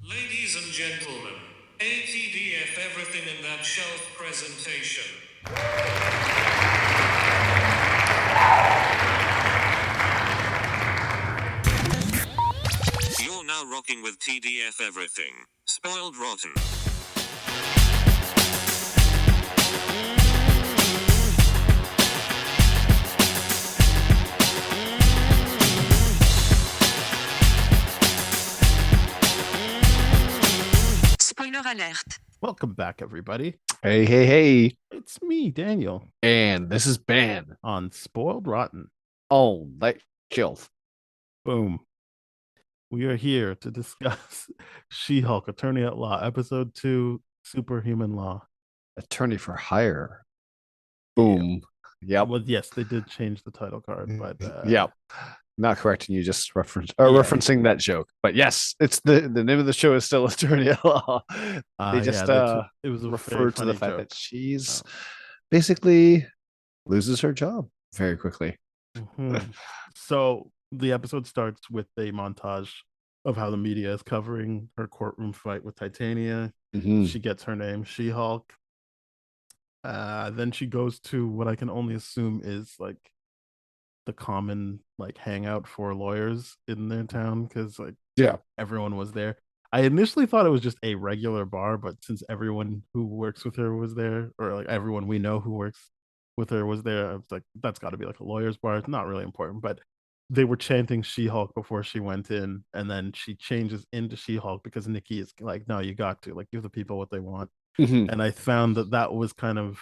Ladies and gentlemen, ATDF everything in that shelf presentation. You're now rocking with TDF everything. Spoiled rotten. Spoiler alert. Welcome back, everybody. Hey, hey, hey. It's me, Daniel, And this is Ben. on Spoiled Rotten. Oh, that chills. Boom. We are here to discuss She-Hulk, Attorney at Law, Episode 2, Superhuman Law. Attorney for hire. Boom. Yep. Well, yes, they did change the title card, but Yep. Not correcting you, just referencing that joke. But yes, it's the name of the show is still Attorney at Law. They just it was a refer to the fact joke. that she's basically loses her job very quickly. Mm-hmm. So the episode starts with a montage of how the media is covering her courtroom fight with Titania. Mm-hmm. She gets her name, She-Hulk. Then she goes to what I can only assume is like the common like hangout for lawyers in their town, because like everyone was there. I initially thought it was just a regular bar, but since everyone who works with her was there, or like everyone we know who works with her was there, I was like, that's got to be like a lawyer's bar. It's not really important, but they were chanting She-Hulk before she went in, and then she changes into She-Hulk because Nikki is like, no, you got to like give the people what they want. Mm-hmm. And I found that was kind of,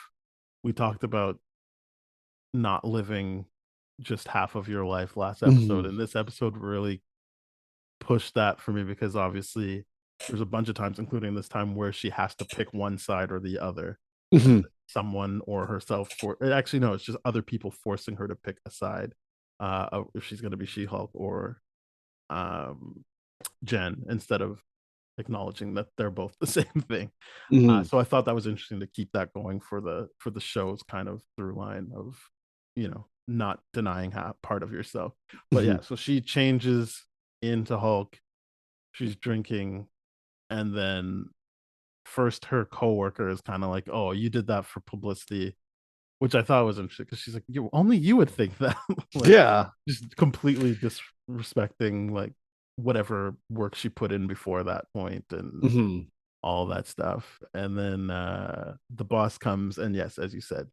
we talked about not living just half of your life last episode, and this episode really pushed that for me, because obviously there's a bunch of times, including this time, where she has to pick one side or the other. Someone or herself, for actually no, it's just other people forcing her to pick a side, if she's going to be She-Hulk or Jen, instead of acknowledging that they're both the same thing. So I thought that was interesting to keep that going for the show's kind of through line of, not denying part of yourself. But yeah, so she changes into Hulk. She's drinking, and then first her coworker is kind of like, "Oh, you did that for publicity," which I thought was interesting, because she's like, only you would think that." Like, just completely disrespecting like whatever work she put in before that point, and all that stuff. And then the boss comes, and yes, as you said,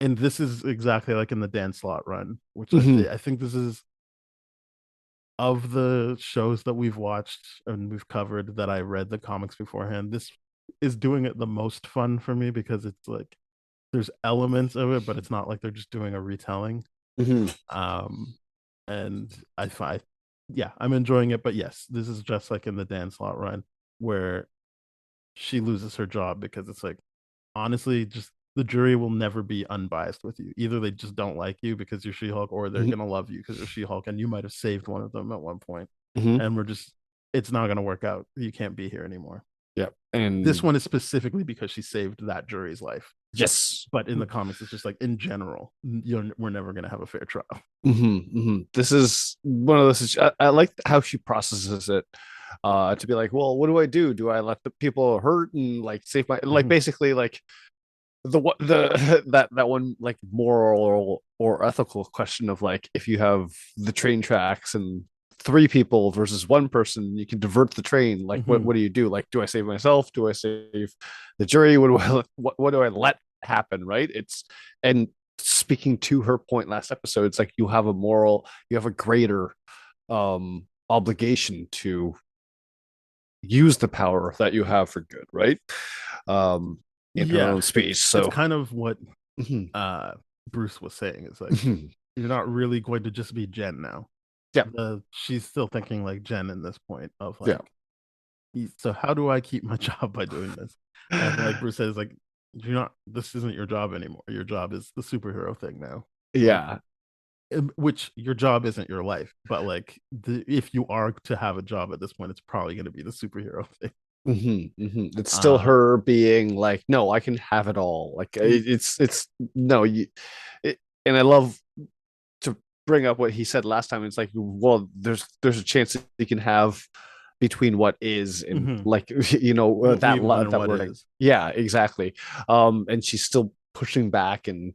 and this is exactly like in the Dan Slott run, which I think this is, of the shows that we've watched and we've covered that I read the comics beforehand, this is doing it the most fun for me, because it's like there's elements of it, but it's not like they're just doing a retelling. And I find, yeah, I'm enjoying it. But yes, this is just like in the Dan Slott run, where she loses her job because it's like, honestly, just the jury will never be unbiased with you. Either they just don't like you because you're She-Hulk, or they're gonna love you because you're She-Hulk, and you might have saved one of them at one point. And it's not gonna work out. You can't be here anymore. Yep. And this one is specifically because she saved that jury's life. Yes. But in the comics, it's just like, in general, we're never gonna have a fair trial. This is one of those. I like how she processes it. To be like, well, what do? Do I let the people hurt and like save my like basically like that one like moral or ethical question of like, if you have the train tracks and three people versus one person, you can divert the train. Like, what do you do? Like, do I save myself? Do I save the jury? What do I let happen? Right? And speaking to her point last episode, it's like you have a greater obligation to use the power that you have for good, right? In her own speech. So it's kind of what Bruce was saying. It's like, you're not really going to just be Jen now. Yeah. She's still thinking like Jen in this point of like, so how do I keep my job by doing this? And like Bruce says, like, this isn't your job anymore. Your job is the superhero thing now. Yeah. Which your job isn't your life, but like if you are to have a job at this point, it's probably going to be the superhero thing. It's still her being like, no, I can have it all. Like it's no, and I love to bring up what he said last time. It's like, well, there's a chance that you can have between what is and Mhm. like What that we want and that what wording. is. Yeah, exactly. And she's still pushing back, and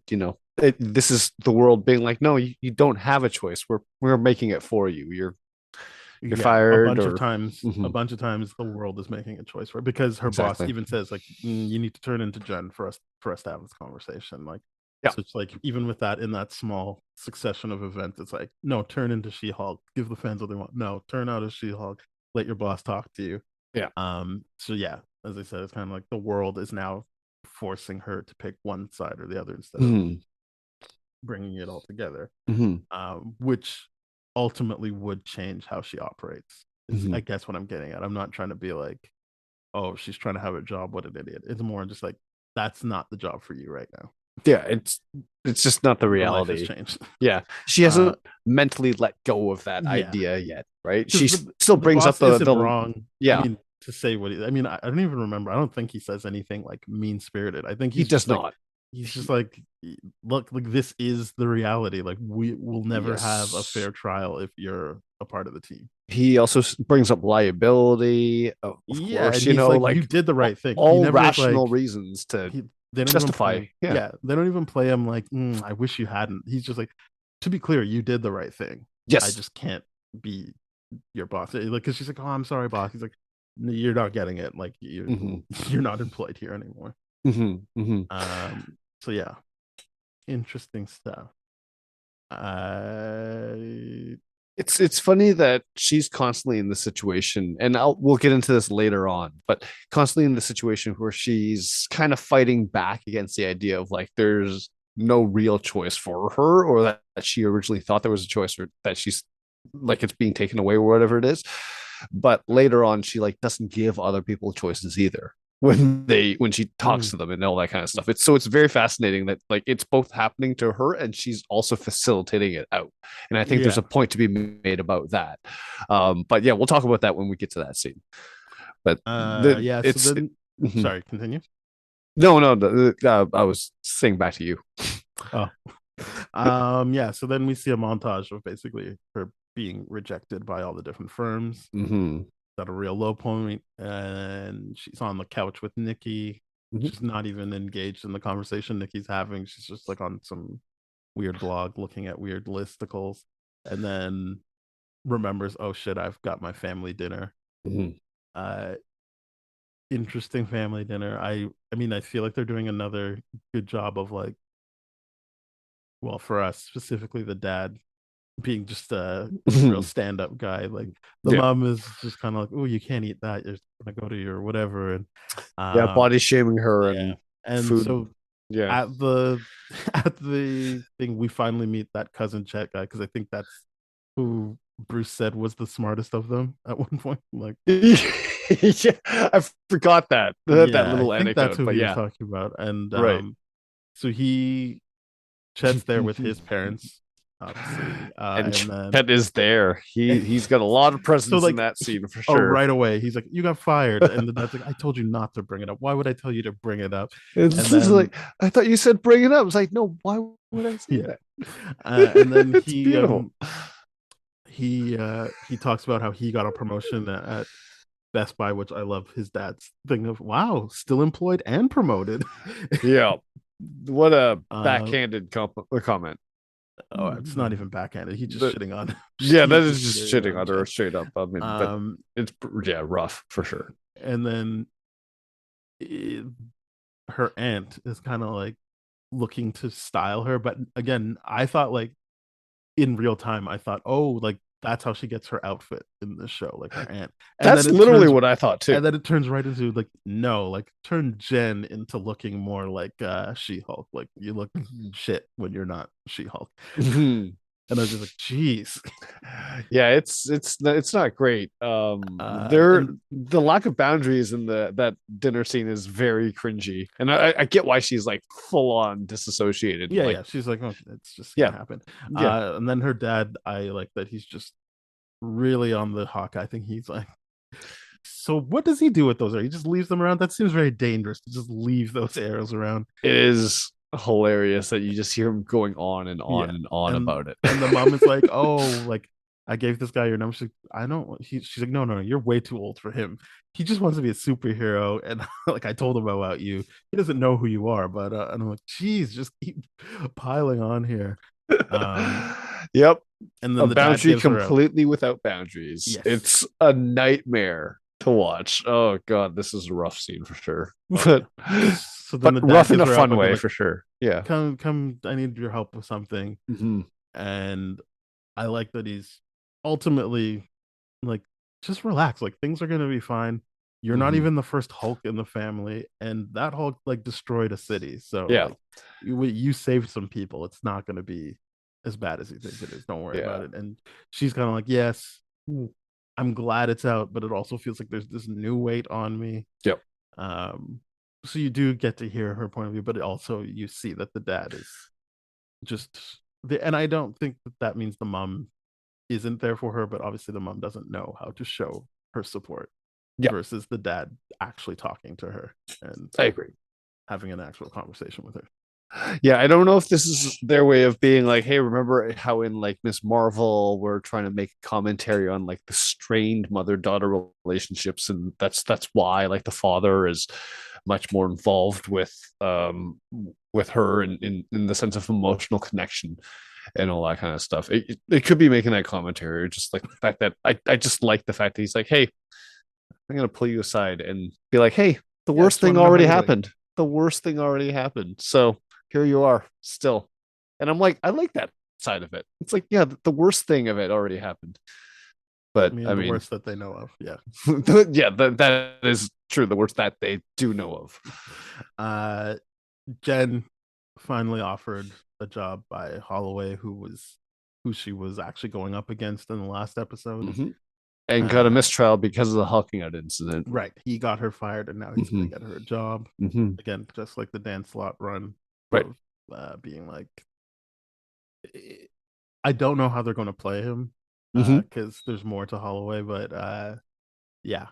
this is the world being like, no, you don't have a choice. We're making it for you. You're Yeah, fired, or a Mhm, bunch of times the world is making a choice for it because her boss exactly. even says like, you need to turn into Jen for us to have this conversation." Like, Yeah. so it's like even with that in that small succession of events, it's like, no, turn into She-Hulk, give the fans what they want. No, turn out as She-Hulk, let your boss talk to you. Yeah. So yeah, as I said, it's kind of like the world is now forcing her to pick one side or the other instead of Mhm, bringing it all together, mhm, which ultimately would change how she operates. Is I mhm. guess what I'm getting at. I'm not trying to be like, oh, she's trying to have a job. What an idiot. It's more just like that's not the job for you right now. Yeah, it's just not the Your life has reality. changed. Yeah, she Uh, hasn't mentally let go of that yeah, idea yet, right? because She still the brings up boss the isn't the wrong. I yeah. mean, to say what I mean, I don't even remember. I don't think he says anything like mean spirited. I think He does not. he's just He- like, look, like this is the reality. Like we will never have a yes. fair trial if you're a part of the team. He also brings up liability, of Yeah, course, and he's like, you like did the right thing. He all never is rational like, reasons to he they don't even play justify. him. Yeah. Yeah, they don't even play him like, I wish you hadn't. He's just like, to be clear, you did the right thing. I Yes. just can't be your boss. Like, because she's like, oh, I'm sorry, boss. He's like, you're not getting it. Like Hmm. you're not employed here anymore. Hmm. Hmm. So yeah, interesting stuff. Uh, It's funny that she's constantly in the situation, and we'll get into this later on, but constantly in the situation where she's kind of fighting back against the idea of like there's no real choice for her, or that she originally thought there was a choice, or that she's like it's being taken away or whatever it is. But later on, she like doesn't give other people choices either when she talks mm, to them and all that kind of stuff. It's very fascinating that like it's both happening to her and she's also facilitating it out. And I think there's yeah. a point to be made about that. But yeah, we'll talk about that when we get to that scene. But Yeah. So it's then, mhm. sorry, continue. No, I was saying back to you. Oh, yeah. So then we see a montage of basically her being rejected by all the different firms. Hmm. At a real low point, and she's on the couch with Nikki. Hmm. She's not even engaged in the conversation Nikki's having. She's just like on some weird blog looking at weird listicles, and then remembers, oh shit, I've got my family dinner. Hmm. Uh, interesting family dinner. I mean, I feel like they're doing another good job of like, well, for us specifically, the dad being just a real stand-up guy. Like the Yeah. mom is just kind of like, oh, you can't eat that, you're gonna go to your whatever. And Yeah, um body shaming her yeah, and and food. so Yeah. at the at the thing we finally meet that cousin Chet guy, because I think that's who Bruce said was the smartest of them at one point. Like, Yeah, I forgot that yeah, I little think that's anecdote, who but he was yeah, talking about. And right. so he Chet's there with his parents, obviously, And and then Chet is there. He's got a lot of so presence in like that scene for oh, sure. right away he's like, you got fired, and the dad's like, I told you not to bring it up. Why would I tell you to bring it up? And It's just then like, I thought you said bring it up. It's like, no, why would I say yeah, that? and then It's beautiful. he talks about how he got a promotion at Best Buy, which I love his dad's thing of, wow, still employed and promoted. Yeah. What a uh backhanded comment. oh, it's not even backhanded. He's just The, shitting on yeah, that he's is just just shitting shitting on on her Chet. straight up. I mean, but um it's yeah, rough for sure. and then it, her aunt is kind of like looking to style her, but again, I thought like in real time, I thought, oh, like that's how she gets her outfit in the show, like her aunt. And then That's it literally turns what I thought too. right into like, no, like turn Jen into looking more like She-Hulk. Like you look shit when you're not She-Hulk. And I was just like, geez. Yeah, it's not great. There And the lack of boundaries in the that dinner scene is very cringy, and I get why she's like full on disassociated. yeah, Like, yeah, she's like, oh, it's just gonna yeah, happen. yeah, And then her dad, I like that he's just really on the hawk. I think he's like, so what does he do with those arrows? He just leaves them around? That seems very dangerous to just leave those arrows around. it is hilarious that you just hear him going on and on Yeah. and on And about it. the mom is like, oh, like I gave this guy your number. She's like, I don't. She's like, no, you're way too old for him. He just wants to be a superhero, and like I told him about you. He doesn't know who you are, but and I'm like, geez, just keep piling on here. Yep. And A then the dad boundary gives her completely without boundaries. yes. It's a nightmare to watch. Oh god, this is a rough scene for sure. Oh, yeah. So then the But dad rough in gives a her fun up and be way like, for sure. Yeah. come, I need your help with something. And I like that he's ultimately like, just relax. Like things are gonna be fine. You're not even the first Hulk in the family, and that Hulk like destroyed a city. So Yeah. like, you saved some people. It's not gonna be as bad as you think it is. Don't worry about it. And she's kind of like, yes, I'm glad it's out, but it also feels like there's this new weight on me. Yep. So you do get to hear her point of view, but also you see that the dad is just and I don't think that means the mom isn't there for her, but obviously the mom doesn't know how to show her support versus the dad actually talking to her and I agree. having an actual conversation with her. Yeah, I don't know if this is their way of being like, hey, remember how in like Miss Marvel we're trying to make commentary on like the strained mother-daughter relationships, and that's why like the father is much more involved with her in the sense of emotional connection and all that kind of stuff. It could be making that commentary, or just like the fact that I just like the fact that he's like, hey, I'm gonna pull you aside and be like, hey, the worst thing already happened. The worst thing already happened. So here you are still. And I'm like, I like that side of it. It's like, yeah, the worst thing of it already happened. But I mean, the worst that they know of. Yeah. Yeah, that is true. The worst that they do know of. Jen finally offered a job by Holloway, who she was actually going up against in the last episode. And got a mistrial because of the hulking out incident. Right. He got her fired, and now he's going to get her a job. Again, just like the Dan Slott run. Right. Of, being like, I don't know how they're going to play him because there's more to Holloway, but yeah,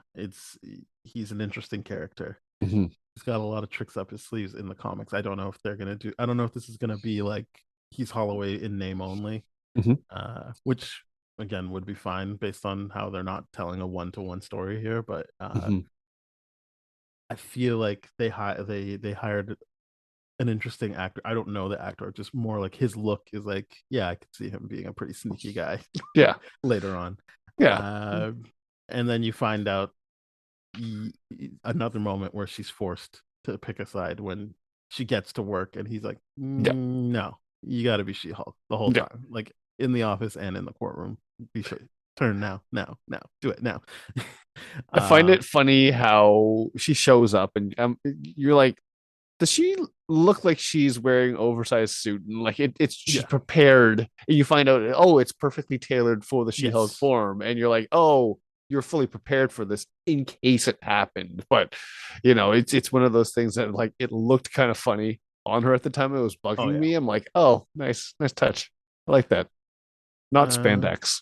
he's an interesting character. He's got a lot of tricks up his sleeves in the comics. I don't know if they're going to do, I don't know if this is going to be like he's Holloway in name only, which again would be fine based on how they're not telling a one-to-one story here, but I feel like they hired an interesting actor. I don't know the actor, just more like his look is like, yeah, I could see him being a pretty sneaky guy. Yeah. Later on. Yeah. And then you find out another moment where she's forced to pick a side when she gets to work, and he's like, no, you got to be She-Hulk the whole time, like in the office and in the courtroom. Be sure, turn now, do it now. I find it funny how she shows up, and you're like, does she look like she's wearing an oversized suit, and like she's prepared, and you find out, oh, it's perfectly tailored for the She-Hulk form, and you're like, oh, you're fully prepared for this in case it happened. But you know, it's one of those things that like it looked kind of funny on her at the time. It was bugging me. I'm like, oh, nice touch. I like that. Not spandex.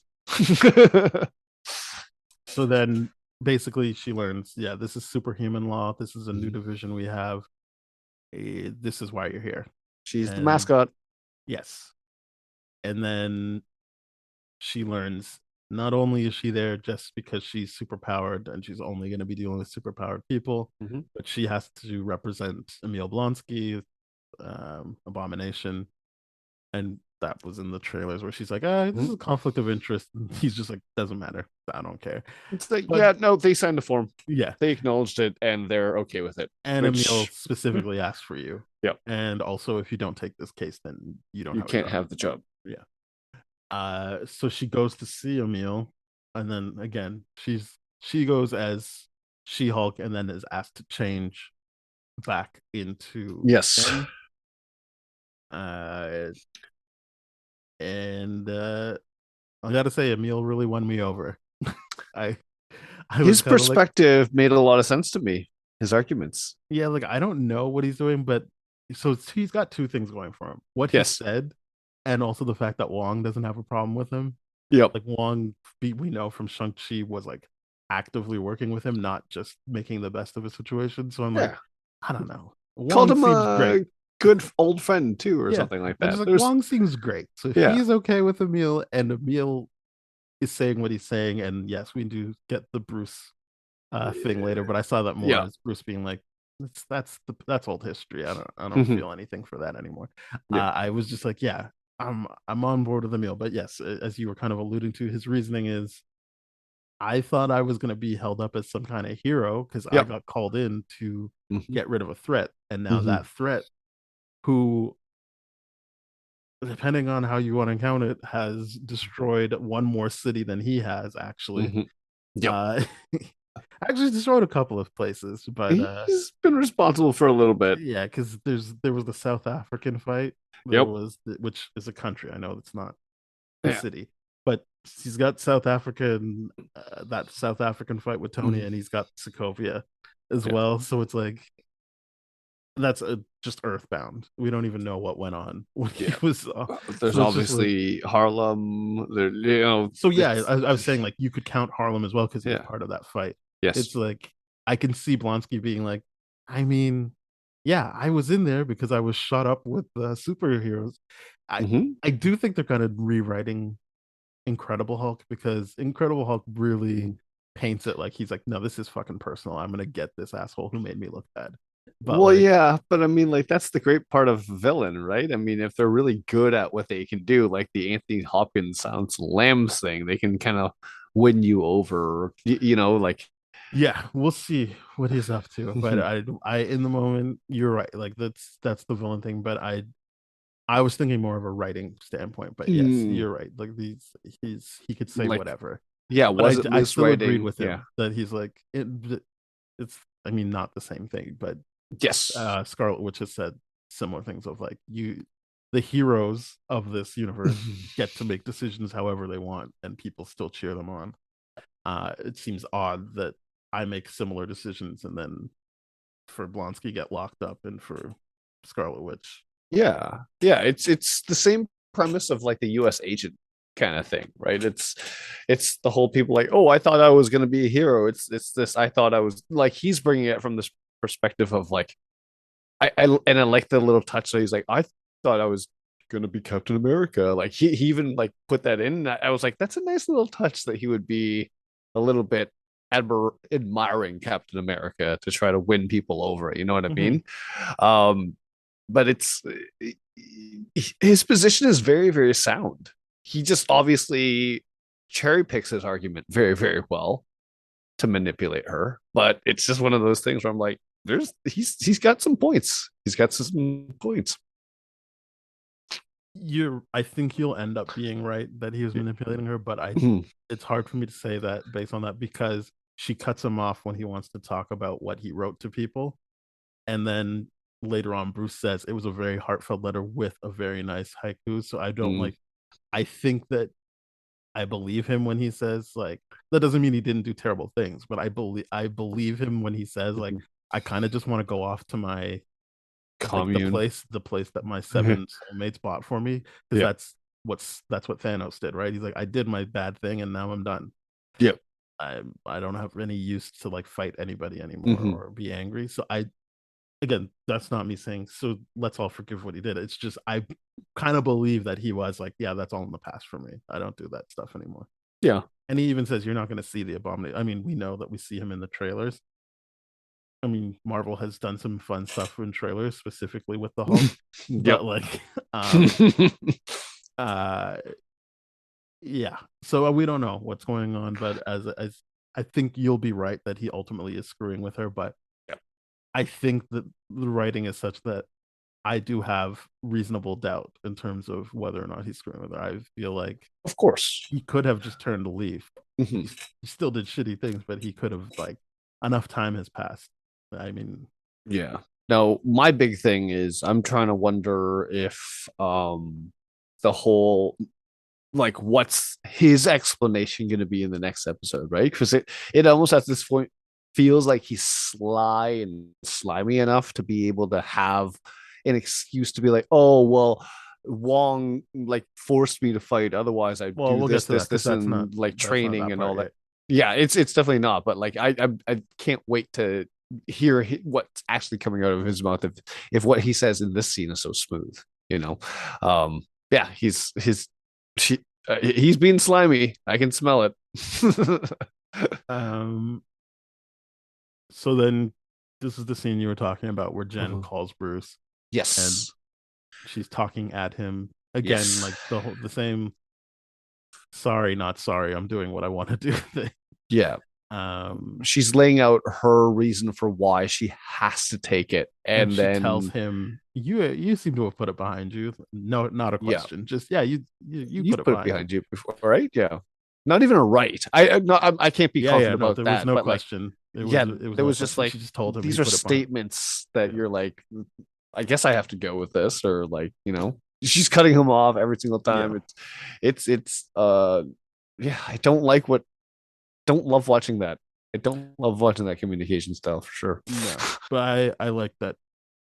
So then basically she learns, this is Superhuman Law. This is a new division we have. This is why you're here. She's the mascot. Yes. And then she learns not only is she there just because she's superpowered and she's only going to be dealing with superpowered people, but she has to represent Emil Blonsky, Abomination. And that was in the trailers where she's like, this is a conflict of interest. And he's just like, doesn't matter. I don't care. It's like, no, they signed the form. Yeah. They acknowledged it and they're okay with it. And Emil specifically asked for you. Yep. And also, if you don't take this case, then you can't have the job. Yeah. So she goes to see Emil, and then again, she goes as She-Hulk and then is asked to change back into him. And I gotta say, Emil really won me over. His perspective made a lot of sense to me. His arguments. Yeah, like I don't know what he's doing, but so he's got two things going for him. What he said, and also the fact that Wong doesn't have a problem with him. Yep. Like Wong, we know from Shang-Chi was like actively working with him, not just making the best of a situation. So I'm like, I don't know. Wong called him a good old friend too, or something like that. Wong seems great. So if he's okay with Emil, and Emil he's saying what he's saying, and yes, we do get the Bruce thing later, but I saw that more Yeah. as Bruce being like, that's old history. I don't Mhm. feel anything for that anymore. Yeah. I was just like, yeah, I'm on board with the meal. But yes, as you were kind of alluding to, his reasoning is, I thought I was going to be held up as some kind of hero because I Yep. got called in to Mhm. get rid of a threat, and now Mhm. that threat, who, depending on how you want to count it, has destroyed one more city than he has actually. Mhm. Yep. Uh, actually destroyed a couple of places, but He's been responsible for a little bit. yeah, because there was the South African fight. There Yep. was which is a country. I know it's not a Yeah. city, but he's got South African that South African fight with Tony, Mhm. and he's got Sokovia as Yeah. well. So it's like that's just Earthbound. We don't even know what went on when he Yeah. was. There's So it's just like, obviously Harlem. There, so yeah, it's I was saying like you could count Harlem as well because he was yeah. part of that fight. It's Yes. like I can see Blonsky being like, I mean, yeah, I was in there because I was shot up with superheroes. I Hmm. I do think they're kind of rewriting Incredible Hulk because Incredible Hulk really paints it like he's like, no, this is fucking personal. I'm gonna get this asshole who made me look bad. But Well, like, yeah, but I mean, like that's the great part of villain, right? I mean, if they're really good at what they can do, like the Anthony Hopkins Silence of the Lambs thing, they can kind of win you over. Like yeah, we'll see what he's up to. But I in the moment, you're right. Like that's the villain thing. But I was thinking more of a writing standpoint. But yes, Mm, you're right. Like he could say like whatever. yeah, But was it I loose still agreed writing? with Yeah. him that he's like it's I mean not the same thing, but Yes. Scarlet Witch has said similar things of like the heroes of this universe get to make decisions however they want, and people still cheer them on. It seems odd that I make similar decisions and then for Blonsky get locked up and for Scarlet Witch. Yeah. Yeah, it's the same premise of like the US agent kind of thing, right? It's the whole people like, "Oh, I thought I was going to be a hero." It's this I thought I was like he's bringing it from this perspective of like I like the little touch that he's like, "I thought I was going to be Captain America." Like he even like put that in. I was like, "That's a nice little touch that he would be a little bit admiring Captain America to try to win people over." You know what I Mm-hmm. mean? Um but it's his position is very, very sound. He just obviously cherry picks his argument very, very well to manipulate her. But it's just one of those things where I'm like, he's got some points. He's got some points. I think you'll end up being right that he was manipulating her, but Mhm. it's hard for me to say that based on that because she cuts him off when he wants to talk about what he wrote to people. And then later on, Bruce says it was a very heartfelt letter with a very nice haiku. So I don't Mm, like, I think that I believe him when he says, like, that doesn't mean he didn't do terrible things, but I believe him when he says, like, mhm. I kind of just want to go off to my, like, Commune. the place that my seven soulmates bought for me, because Yep. that's what Thanos did, right? He's like, I did my bad thing and now I'm done. Yep. I don't have any use to like fight anybody anymore Hmm. or be angry. So I again, that's not me saying so let's all forgive what he did. It's just I kind of believe that he was like, yeah, that's all in the past for me. I don't do that stuff anymore. Yeah. And he even says you're not going to see the abomination. I mean, we know that we see him in the trailers. I mean, Marvel has done some fun stuff in trailers, specifically with the Hulk, Yep. but like, uh, yeah. So we don't know what's going on, but as I think you'll be right that he ultimately is screwing with her, but Yep. I think that the writing is such that I do have reasonable doubt in terms of whether or not he's screwing with her. I feel like Of course. he could have just turned to leave. Mhm. He still did shitty things, but he could have like enough time has passed. I mean, Yeah. Now, my big thing is I'm trying to wonder if the whole like what's his explanation going to be in the next episode, right? Because it almost at this point feels like he's sly and slimy enough to be able to have an excuse to be like, oh well, Wong like forced me to fight, otherwise I'd well, do we'll get this, to that this, because this, and like that's not training that and part all that. yet. Yeah, it's definitely not. But like I can't wait to hear what's actually coming out of his mouth if what he says in this scene is so smooth. You know, yeah, he's his she He's being slimy. I can smell it. Um, so then this is the scene you were talking about where Jen Mhm. calls Bruce and Yes. she's talking at him again, Yes. like the same sorry, not sorry, I'm doing what I want to do thing. Yeah. Um, She's laying out her reason for why she has to take it, and and she tells then him, "You seem to have put it behind you." No, not a yeah, question. Just yeah, you put you've it put it behind you. behind you before, right? Yeah. Not even a right. I can't be Yeah, yeah. confident No, about there was that, no but like, question. yeah, It was there no was just question. like She just told him he these are put it behind. statements that Yeah. you're like, I guess I have to go with this, or like, she's cutting him off every single time. Yeah. It's yeah, don't love watching that. I don't love watching that communication style for sure. No, but I like that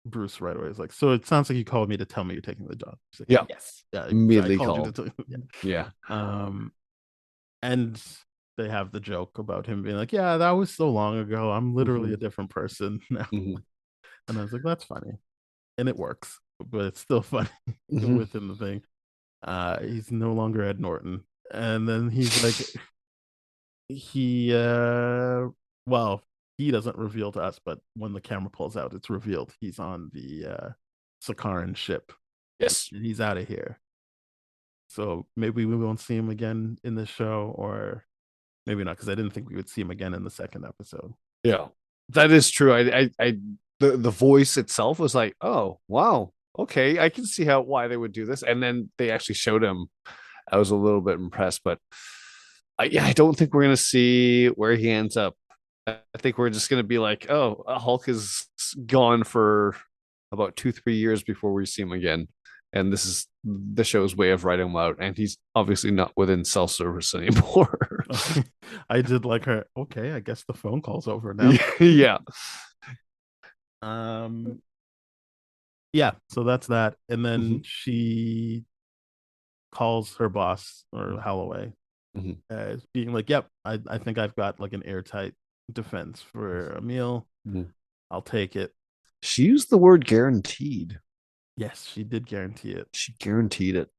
Bruce right away is like, so it sounds like you called me to tell me you're taking the job. She's like, Yeah, yes, yeah, I immediately called you to called. tell you. Yeah. Yeah. And they have the joke about him being like, yeah, that was so long ago. I'm literally Mhm. a different person now. Mhm. And I was like, that's funny, and it works, but it's still funny Mhm. within the thing. He's no longer Ed Norton, and then he's like, he well, he doesn't reveal to us, but when the camera pulls out, it's revealed he's on the Sakaran ship. Yes. He's out of here. So maybe we won't see him again in the show, or maybe not, because I didn't think we would see him again in the second episode. Yeah. That is true. The voice itself was like, oh wow, okay, I can see why they would do this, and then they actually showed him. I was a little bit impressed, but yeah, I don't think we're gonna see where he ends up. I think we're just gonna be like, oh, Hulk is gone for about 2-3 years before we see him again, and this is the show's way of writing him out, and he's obviously not within cell service anymore. I did like her. Okay, I guess the phone call's over now. Yeah. um, yeah. So that's that, and then Mhm. she calls her boss or Holloway Mhm. as being like, "Yep, I think I've got like an airtight defense for a meal. Mhm. I'll take it." She used the word guaranteed. Yes, she did guarantee it. She guaranteed it.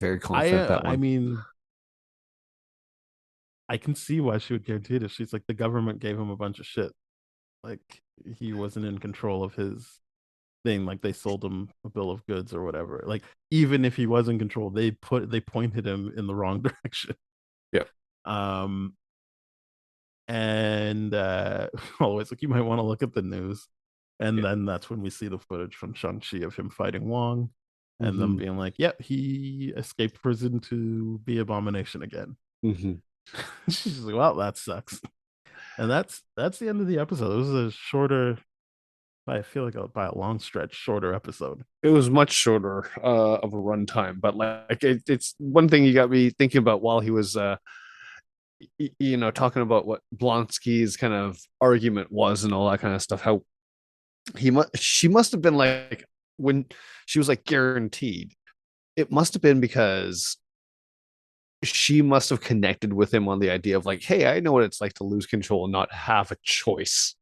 Very confident that I one. mean, I can see why she would guarantee it. If she's like, the government gave him a bunch of shit. Like he wasn't in control of his thing. Like they sold him a bill of goods or whatever. Like even if he was in control, they pointed him in the wrong direction. Yeah. Um, and always like, you might want to look at the news. And Yeah. then that's when we see the footage from Shang-Chi of him fighting Wong and them Mhm. being like, yep, he escaped prison to be Abomination again. Mhm. She's like, well, that sucks. And that's the end of the episode. It was a shorter, I feel like by a long stretch, shorter episode. It was much shorter of a runtime, but like it's one thing you got me thinking about while he was talking about what Blonsky's kind of argument was and all that kind of stuff. How she must have been like when she was like guaranteed. It must have been because she must have connected with him on the idea of like, hey, I know what it's like to lose control and not have a choice.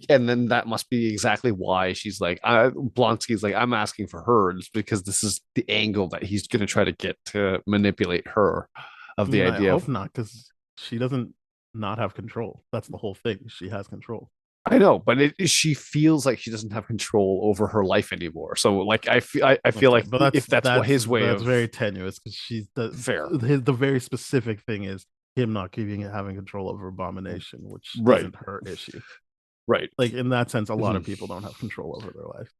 And then that must be exactly why she's like, Blonsky's like, I'm asking for her just because this is the angle that he's going to try to get to manipulate her I of the mean, I idea hope of, not, because she doesn't not have control. That's the whole thing. She has control. I know, but she feels like she doesn't have control over her life anymore. So like, I feel Okay, like but if that's what his way that's of very tenuous, because she's fair, the very specific thing is him not having control over Abomination, which right, isn't her issue. right. Like in that sense, a lot of Mhm. people don't have control over their life.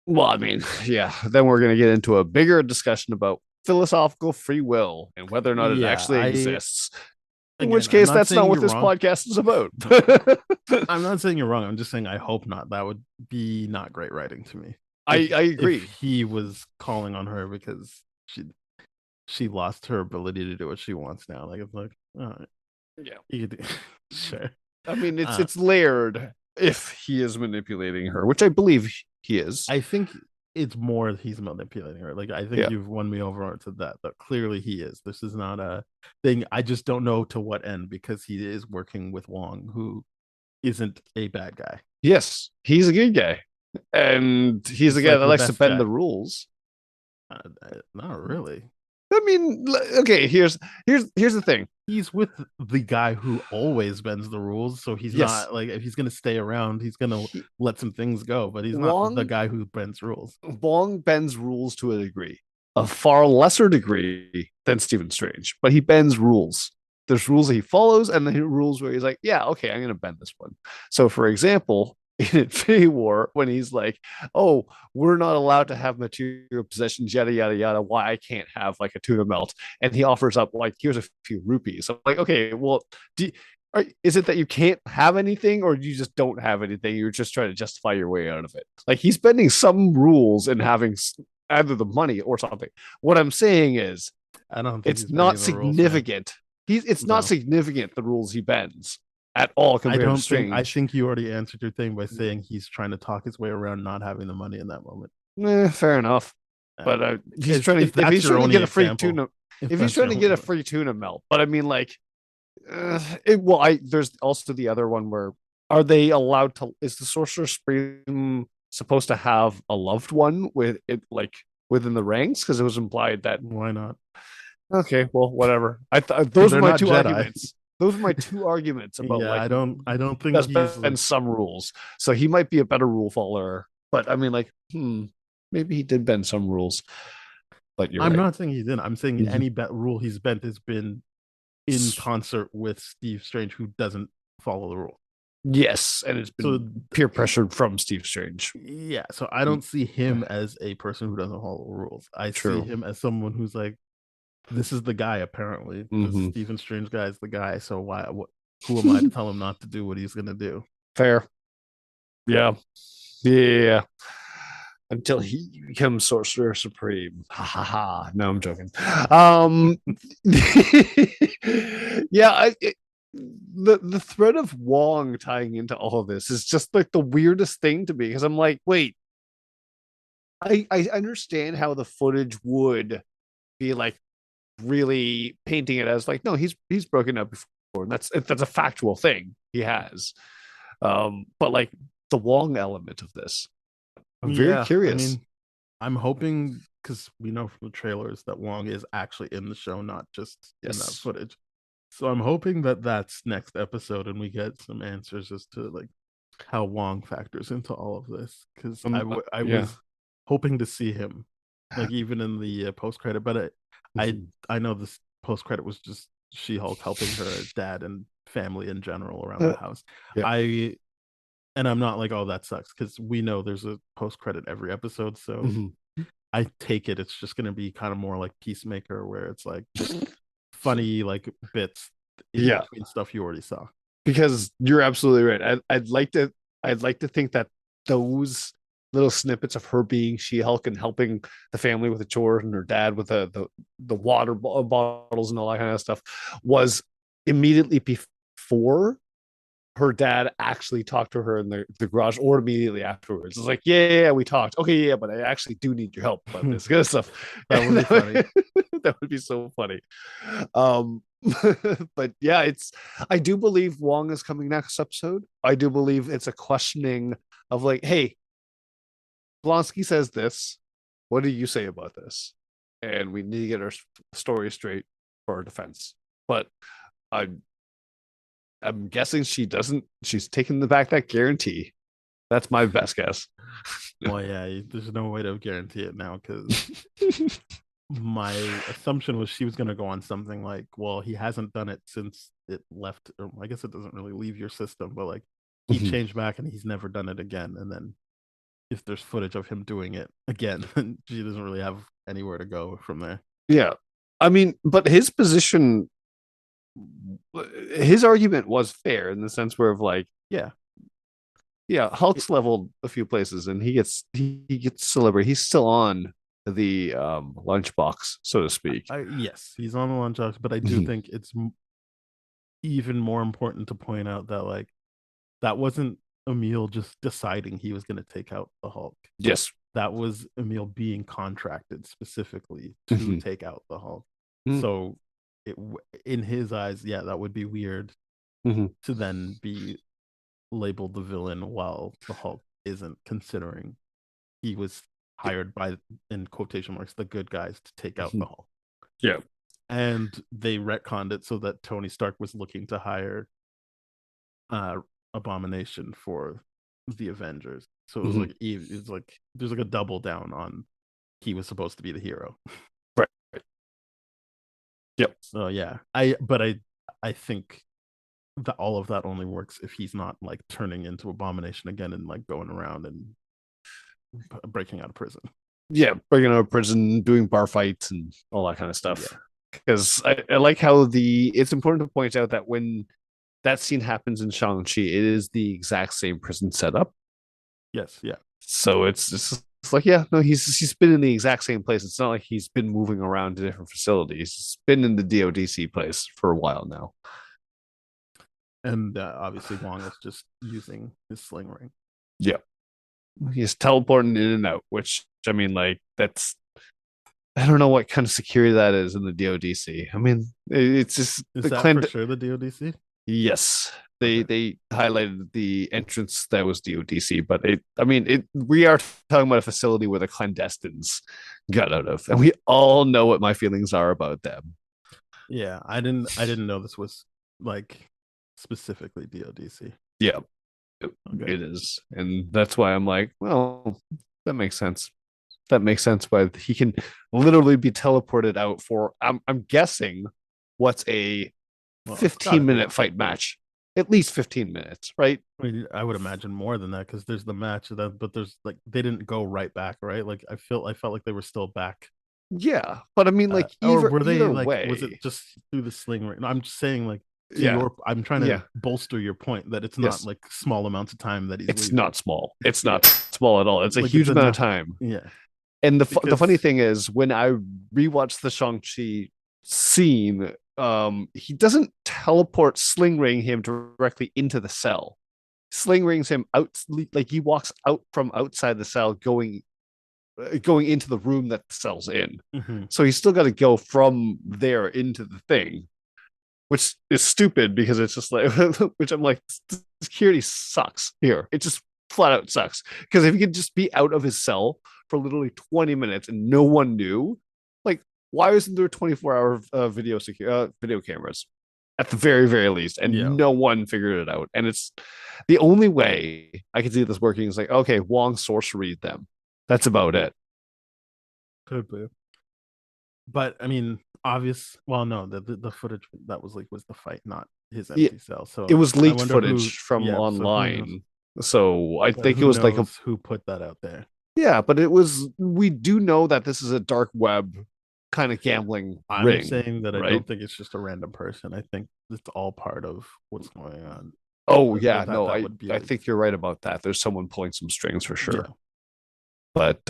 Well, I mean, yeah, then we're going to get into a bigger discussion about philosophical free will and whether or not it Yeah, actually exists. In which again, I'm case, not that's not saying what you're this wrong. podcast is about. I'm not saying you're wrong. I'm just saying I hope not. That would be not great writing to me. I If agree. he was calling on her because she lost her ability to do what she wants now. Like it's like, all right, Yeah. you could do, sure. I mean, Uh, it's layered if he is manipulating her, which I believe he is. I think it's more he's manipulating her. Like I think Yeah. you've won me over to that. That clearly he is. This is not a thing. I just don't know to what end, because he is working with Wong, who isn't a bad guy. Yes, he's a good guy. And he's a He's guy like that the likes to best bend the guy. rules. Not really. I mean, okay, here's the thing. He's with the guy who always bends the rules, so he's Yes, not like if he's gonna stay around, he's gonna let some things go, but he's not the Wong guy who bends rules. Wong bends rules to a degree, a far lesser degree than Stephen Strange, but he bends rules. There's rules that he follows, and then rules where he's like, yeah, okay, I'm gonna bend this one. So, for example, in Infinity War, when he's like, oh, we're not allowed to have material possessions, yada yada yada. Why I can't have like a tuna melt? And he offers up like, here's a few rupees. I'm like, okay, well, is it that you can't have anything, or you just don't have anything? You're just trying to justify your way out of it. Like he's bending some rules and having either the money or something. What I'm saying is, I don't think it's he's not bending the rules, man. significant. It's not No. significant the rules he bends at all I compared to don't Strange. think I think you already answered your thing by saying he's trying to talk his way around not having the money in that moment. Fair enough. But he's trying to if he's trying to get a free example, tuna. If he's trying to get a free tuna melt, but I mean, like, there's also the other one where are they allowed to? Is the Sorcerer Supreme supposed to have a loved one with it, like within the ranks? Because it was implied that. Why not? Okay, well, whatever. Those are my two Jedi. arguments. Those are my two arguments about Yeah, like I don't think that's he's been like, some rules. So he might be a better rule follower. But I mean, like, maybe he did bend some rules. But you're I'm right. not saying he didn't. I'm saying any rule he's bent has been in concert with Steve Strange, who doesn't follow the rule. Yes, and it's been So peer pressured from Steve Strange. Yeah, so I don't see him as a person who doesn't follow rules. I see him as someone who's like, this is the guy. Apparently, this Stephen Strange guy is the guy. So who am I to tell him not to do what he's gonna do? Fair. Yeah. Yeah. Until he becomes Sorcerer Supreme. Ha ha ha. No, I'm joking. Yeah, the thread of Wong tying into all of this is just like the weirdest thing to me because I'm like, wait, I understand how the footage would be like really painting it as like, no, he's broken up before, and that's a factual thing he has. But like the Wong element of this, I'm very curious. I mean, I'm hoping because we know from the trailers that Wong is actually in the show, not just in that footage. So I'm hoping that that's next episode and we get some answers as to like how Wong factors into all of this. Because I was hoping to see him, like even in the post credit, but I know this post credit was just She-Hulk helping her dad and family in general around the house. And I'm not like, oh, that sucks, because we know there's a post credit every episode. So I take it's just going to be kind of more like Peacemaker, where it's like just funny like bits between stuff you already saw. Because you're absolutely right. I'd like to think that those little snippets of her being She-Hulk and helping the family with the chores and her dad with the water bottles and all that kind of stuff was immediately before her dad actually talked to her in the garage, or immediately afterwards. It's like, yeah, we talked. Okay, yeah, but I actually do need your help about this kind of stuff. That would be funny. That would be so funny. But yeah, I do believe Wong is coming next episode. I do believe it's a questioning of like, hey, Blonsky says this. What do you say about this? And we need to get our story straight for our defense. But I'm guessing she doesn't. She's taking back that guarantee. That's my best guess. Well, yeah, there's no way to guarantee it now because my assumption was she was going to go on something like, well, he hasn't done it since it left. Or I guess it doesn't really leave your system, but like he changed back and he's never done it again. And then if there's footage of him doing it again, she doesn't really have anywhere to go from there. Yeah. I mean, but his position, his argument was fair in the sense where of like, yeah, Hulk's leveled a few places and he gets celebrity. He's still on the lunchbox, so to speak. Yes, he's on the lunchbox, but I do think it's even more important to point out that like that wasn't Emil just deciding he was going to take out the Hulk. Yes, that was Emil being contracted specifically to take out the Hulk. So in his eyes, yeah, that would be weird to then be labeled the villain while the Hulk isn't, considering he was hired by, in quotation marks, the good guys to take out the Hulk. Yeah. And they retconned it so that Tony Stark was looking to hire Abomination for the Avengers. So it was like it's like there's like a double down on he was supposed to be the hero. Right. Yep. So yeah, I think that all of that only works if he's not like turning into Abomination again and like going around and breaking out of prison. Yeah, breaking out of prison, doing bar fights and all that kind of stuff. Because I like how it's important to point out that when that scene happens in Shang-Chi, it is the exact same prison setup. Yes, yeah. So it's like, yeah, no, he's been in the exact same place. It's not like he's been moving around to different facilities. He's been in the DODC place for a while now. And obviously Wong is just using his sling ring. Yeah. He's teleporting in and out, which I mean, like, that's, I don't know what kind of security that is in the DODC. I mean, it's just is that for sure the DODC? Yes, they highlighted the entrance that was DODC, but we are talking about a facility where the clandestines got out of, and we all know what my feelings are about them. Yeah, I didn't know this was like specifically DODC. Yeah, it is, and that's why I'm like, well, that makes sense. That makes sense. Why he can literally be teleported out for, I'm guessing, what's a 15-minute fight match, at least 15 minutes, right? I mean, I would imagine more than that because there's the match that, but there's like they didn't go right back, right? Like I felt like they were still back. Yeah, but I mean, like, or were they either like way, was it just through the sling ring? No, I'm just saying, like, I'm trying to bolster your point that it's not like small amounts of time that he's. It's not small. It's not small at all. It's a like, huge amount of time. Yeah. And the funny thing is, when I rewatched the Shang-Chi scene, he doesn't teleport sling ring him directly into the cell. Sling rings him out, like he walks out from outside the cell, going into the room that the cell's in. Mm-hmm. So he's still got to go from there into the thing, which is stupid because it's just like, which I'm like, security sucks here. It just flat out sucks. Because if he could just be out of his cell for literally 20 minutes and no one knew, like, why isn't there 24-hour video cameras at the very, very least? And no one figured it out. And it's the only way I can see this working is like, okay, Wong sorceried them. That's about it. Could be. But I mean, well, no, the footage that was the fight, not his empty cell. So it was leaked footage from online. So I think it was like who put that out there. Yeah, but we do know that this is a dark web kind of gambling ring. I'm saying that I don't think it's just a random person. I think it's all part of what's going on. Oh, yeah, I think you're right about that. There's someone pulling some strings for sure. Yeah. But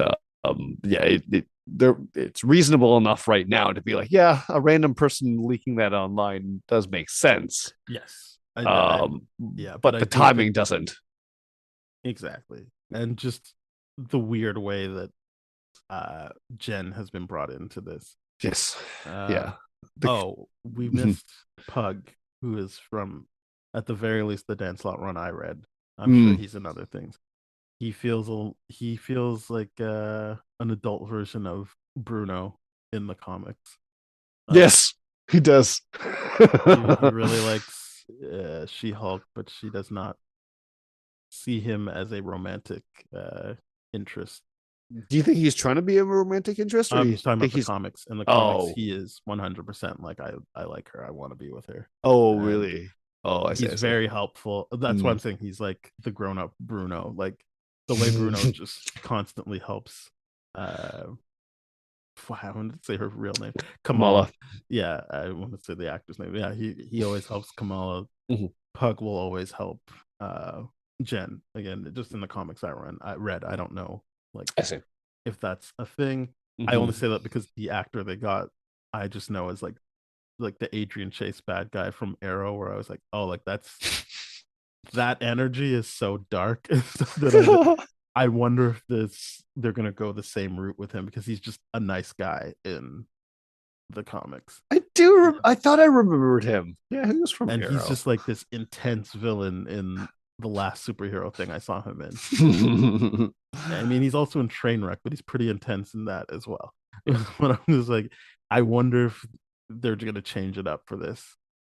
it's reasonable enough right now to be like, yeah, a random person leaking that online does make sense. Yes. But the timing doesn't. Exactly. And just the weird way that Jen has been brought into this. Yes. We missed Pug, who is from, at the very least, the Dan Slott run I read. I'm sure he's in other things. He feels like an adult version of Bruno in the comics. Yes, he does. he really likes She-Hulk, but she does not see him as a romantic interest. Do you think he's trying to be a romantic interest? Or I'm just talking about the comics. In the comics, he is 100% like, I like her. I want to be with her. Oh, really? Oh, he's very helpful. That's why I'm saying he's like the grown-up Bruno. Like the way Bruno just constantly helps. I want to say her real name, Kamala. Yeah, I want to say the actor's name. Yeah, he always helps Kamala. Mm-hmm. Pug will always help Jen. Again, just in the comics I read. I don't know. Like, I see if that's a thing. I only say that because the actor they got, I just know as like the Adrian Chase bad guy from Arrow, where I was like, oh, like that energy is so dark that I wonder if they're gonna go the same route with him because he's just a nice guy in the comics. I thought I remembered him. Yeah, he was from and Arrow. He's just like this intense villain in the last superhero thing I saw him in. I mean, he's also in Trainwreck, but he's pretty intense in that as well. But I'm just like, I wonder if they're going to change it up for this.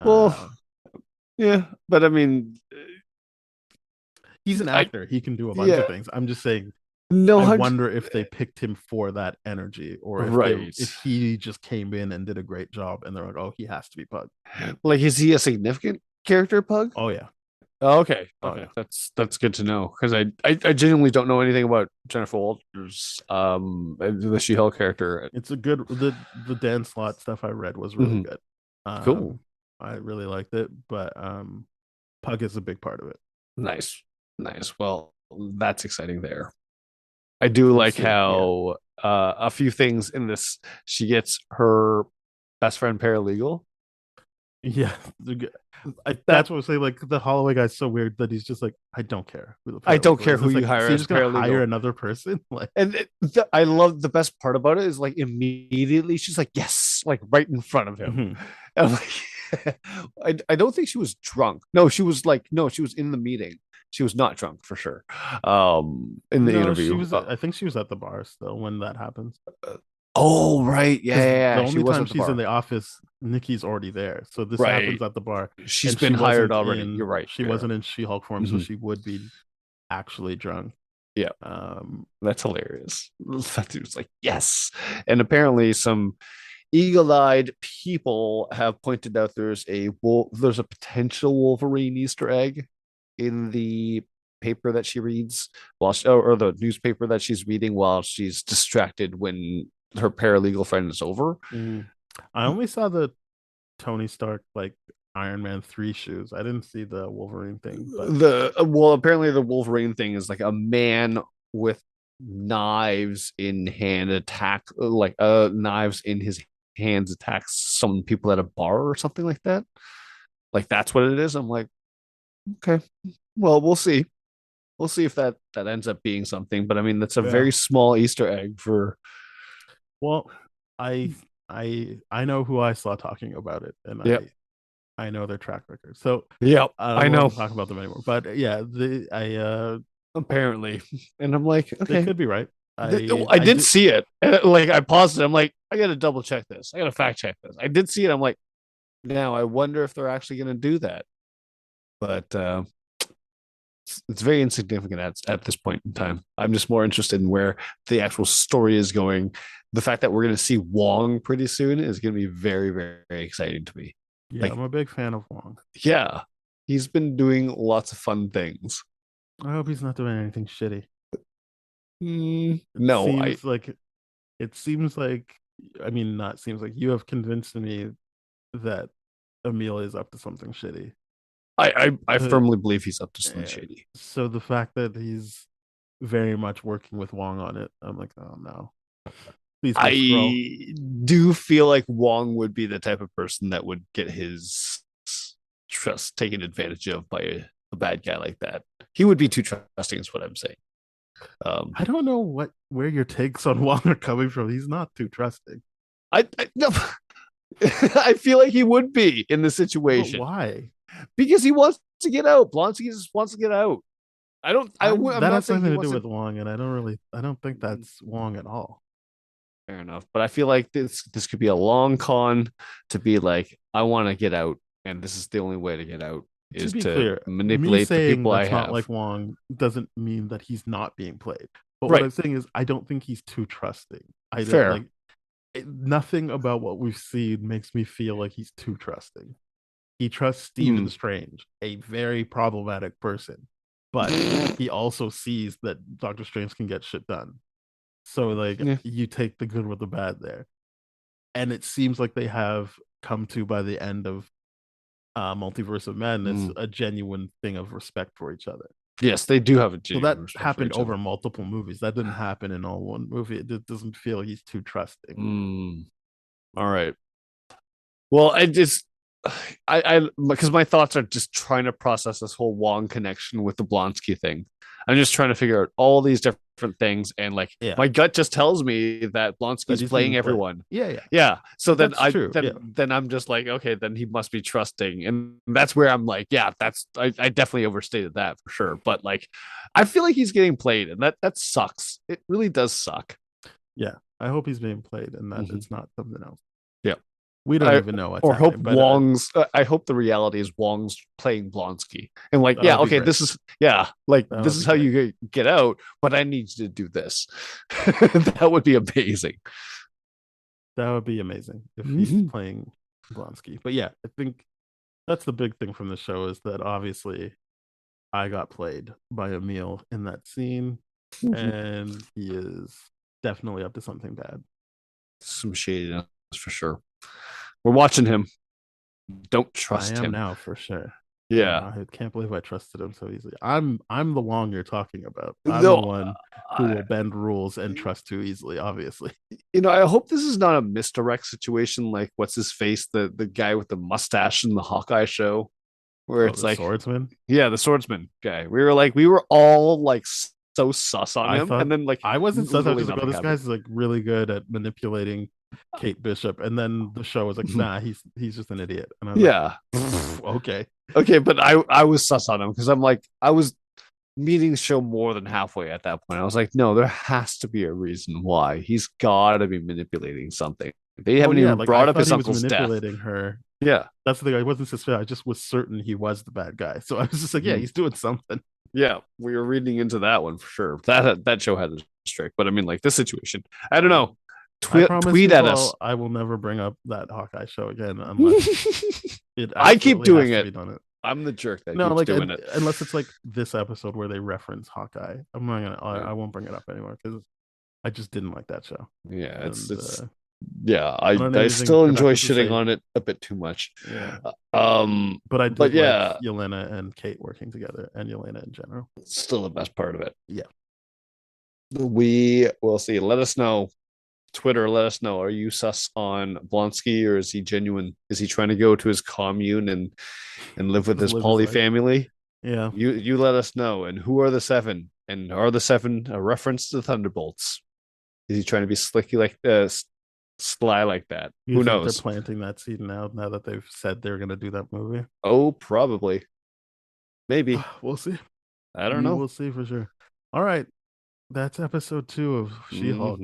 Well, yeah, but I mean, he's an I actor. He can do a bunch yeah, of things. I'm just saying, no, I wonder if they picked him for that energy, or if right. if he just came in and did a great job, and they're like, oh, he has to be Pug. Like, is he a significant character, Pug? Oh yeah, Oh, okay, oh okay, yeah. that's good to know because I genuinely don't know anything about Jennifer Walters, the She-Hulk character. It's a good the Dan Slott stuff I read was really Mhm. good. Cool, I really liked it, but Pug is a big part of it. nice, nice. Well, that's exciting there. I do We'll like see. Yeah. how a few things in this. She gets her best friend paralegal. Yeah, That that's what I'm saying. Like the Holloway guy's so weird that he's just like, I don't care who the I don't paralegal care is. who It's you like, hire so you're as just gonna hire paralegal. another person? Like, And I love the best part about it is like immediately she's like, yes, like right in front of him. mhm. And I'm like, I don't think she was drunk. No, she was like, no, she was in the meeting. She was not drunk for sure. In the No, she interview. was. I think she was at the bar still when that happens. Oh, right. Yeah, Because yeah, the yeah. She only was time at the she's in bar. the office, Nikki's already there. So this happens Right. at the bar, She's and she been hired wasn't already. in. You're right. She Yeah. wasn't in She-Hulk form, so Mhm. she would be actually drunk. Yeah. Um, That's hilarious. That dude's like, yes. And apparently some eagle-eyed people have pointed out there's a potential Wolverine Easter egg in the paper that she reads or the newspaper that she's reading while she's distracted when her paralegal friend is over. I only saw the Tony Stark like Iron Man 3 shoes. I didn't see the Wolverine thing, but Apparently the Wolverine thing is like a man with knives in hand attack like knives in his hands attacks some people at a bar or something like that. Like that's what it is. I'm like, okay, well, we'll see. We'll see if that ends up being something. But I mean, that's a yeah. very small Easter egg for. Well, I I know who I saw talking about it, and Yep. I know their track record. So Yep. I I don't want know. to talk about them anymore. But yeah, Apparently, and I'm like, they okay. could be right. I I did do. see it. And, like I paused it. I'm like, I gotta double check this. I gotta fact check this. I did see it. I'm like, now I wonder if they're actually gonna do that. But it's very insignificant at this point in time. I'm just more interested in where the actual story is going. The fact that we're going to see Wong pretty soon is going to be very, very, very exciting to me. Yeah, Like, I'm a big fan of Wong. yeah, he's been doing lots of fun things. I hope he's not doing anything shitty. It No, seems like it seems like I mean, not seems like you have convinced me that Emil is up to something shitty. I Uh, firmly believe he's up to something eh, shady. so the fact that he's very much working with Wong on it, I'm like, oh no, please go scroll. I do feel like Wong would be the type of person that would get his trust taken advantage of by a bad guy like that. He would be too trusting, is what I'm saying. I don't know where your takes on Wong are coming from. He's not too trusting. I no, I feel like he would be in the But situation why? because he wants to get out. Blonsky just wants to get out. I don't. I'm That not has saying he nothing to do wants to. with Wong, and I don't think that's Wong at all. Fair enough, but I feel like this could be a long con to be like, I want to get out, and this is the only way to get out To is be to clear, me manipulate the saying people I that's not have. like Wong doesn't mean that he's not being played. But what Right. I'm saying is, I don't think he's too trusting. I don't Fair. like nothing about what we've seen makes me feel like he's too trusting. He trusts Stephen Mm. Strange, a very problematic person, but he also sees that Doctor Strange can get shit done. So like Yeah. you take the good with the bad there. And it seems like they have come to by the end of Multiverse of Madness Mm. a genuine thing of respect for each other. Yes, they do have a So that genuine respect for happened each over other. multiple movies. That didn't happen in all one movie. It doesn't feel he's too trusting. Mm. All right. Well, I just I because my thoughts are just trying to process this whole Wong connection with the Blonsky thing. I'm just trying to figure out all these different things, and like my gut just tells me that Blonsky's playing everyone. Yeah. So then That's true. Then I'm just like, okay, then he must be trusting, and that's where I'm like, yeah, I definitely overstated that for sure. But like, I feel like he's getting played, and that sucks. It really does suck. Yeah, I hope he's being played, and that it's not something else. Yeah. We don't even know what's happening. Hope Wong's. I hope the reality is Wong's playing Blonsky, and like, yeah, okay, this is this is how you get out, but I need you to do this. That would be amazing. That would be amazing if he's playing Blonsky. But yeah, I think that's the big thing from the show is that obviously I got played by Emil in that scene, and he is definitely up to something bad. Some shadiness for sure. We're watching him. Don't trust him now for sure. Yeah, I can't believe I trusted him so easily. I'm the Wong you're talking about. I'm the one who will bend rules and trust too easily. Obviously, I hope this is not a misdirect situation like what's his face, the guy with the mustache in the Hawkeye show, where it's like swordsman. Yeah, the swordsman guy. We were all like so sus on him, and then like I wasn't sus. I was just like, this guy's like really good at manipulating Kate Bishop, and then the show was like, nah, he's just an idiot. And I was like, okay, but I was sus on him because I'm like, I was meeting the show more than halfway at that point. I was like, no, there has to be a reason why he's got to be manipulating something. They haven't even brought up his uncle's manipulating death. Her. Yeah, that's the thing. I wasn't suspicious. I just was certain he was the bad guy. So I was just like, yeah, he's doing something. Yeah, we were reading into that one for sure. That show had a trick, but I mean, like this situation, I don't know. Tweet at us. I will never bring up that Hawkeye show again unless I keep doing it. I'm the jerk that keeps doing it. Unless it's like this episode where they reference Hawkeye. I'm not gonna. I won't bring it up anymore because I just didn't like that show. Yeah, I still enjoy shitting on it a bit too much. Yeah. But I did like Yelena and Kate working together, and Yelena in general. It's still the best part of it. Yeah. We will see. Let us know. Twitter, let us know. Are you sus on Blonsky, or is he genuine? Is he trying to go to his commune and live with his poly family? Yeah. You let us know. And who are the seven? And are the seven a reference to the Thunderbolts? Is he trying to be slicky like sly like that? Who knows? They're planting that seed now that they've said they're going to do that movie. Oh, probably. Maybe. We'll see. I don't know. We'll see for sure. All right. That's episode 2 of She-Hulk.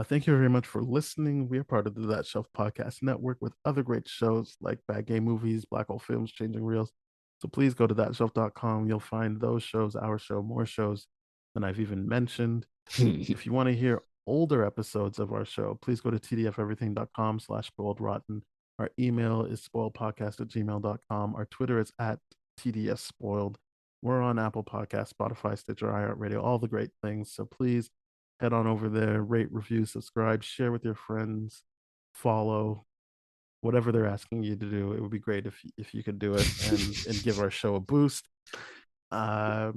Thank you very much for listening. We are part of the That Shelf Podcast Network with other great shows like Bad Gay Movies, Black Hole Films, Changing Reels. So please go to thatshelf.com. You'll find those shows, our show, more shows than I've even mentioned. If you want to hear older episodes of our show, please go to tdfeverything.com/spoiledrotten. Our email is spoiledpodcast@gmail.com. Our Twitter is @tdsspoiled. We're on Apple Podcasts, Spotify, Stitcher, iHeartRadio, all the great things. So please head on over there, rate, review, subscribe, share with your friends, follow, whatever they're asking you to do. It would be great if you could do it and give our show a boost. Yeah,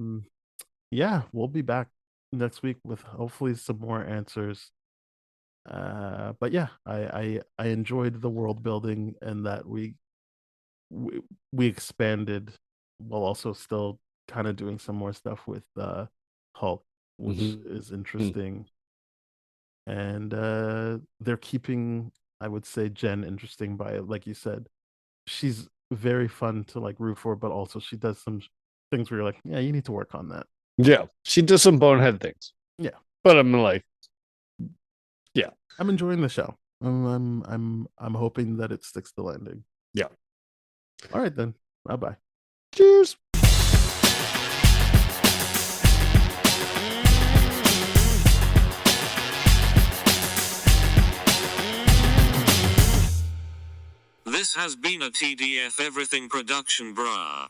we'll be back next week with hopefully some more answers. But yeah, I enjoyed the world building and that we expanded while also still kind of doing some more stuff with Hulk, which is interesting. And they're keeping, I would say, Jen interesting by, like you said, she's very fun to like root for, but also she does some things where you're like, yeah, you need to work on that. Yeah, she does some bonehead things. Yeah, but I'm like, yeah, I'm enjoying the show. I'm hoping that it sticks the landing. Yeah. All right then. Bye. Cheers. This has been a TDF Everything production, brah.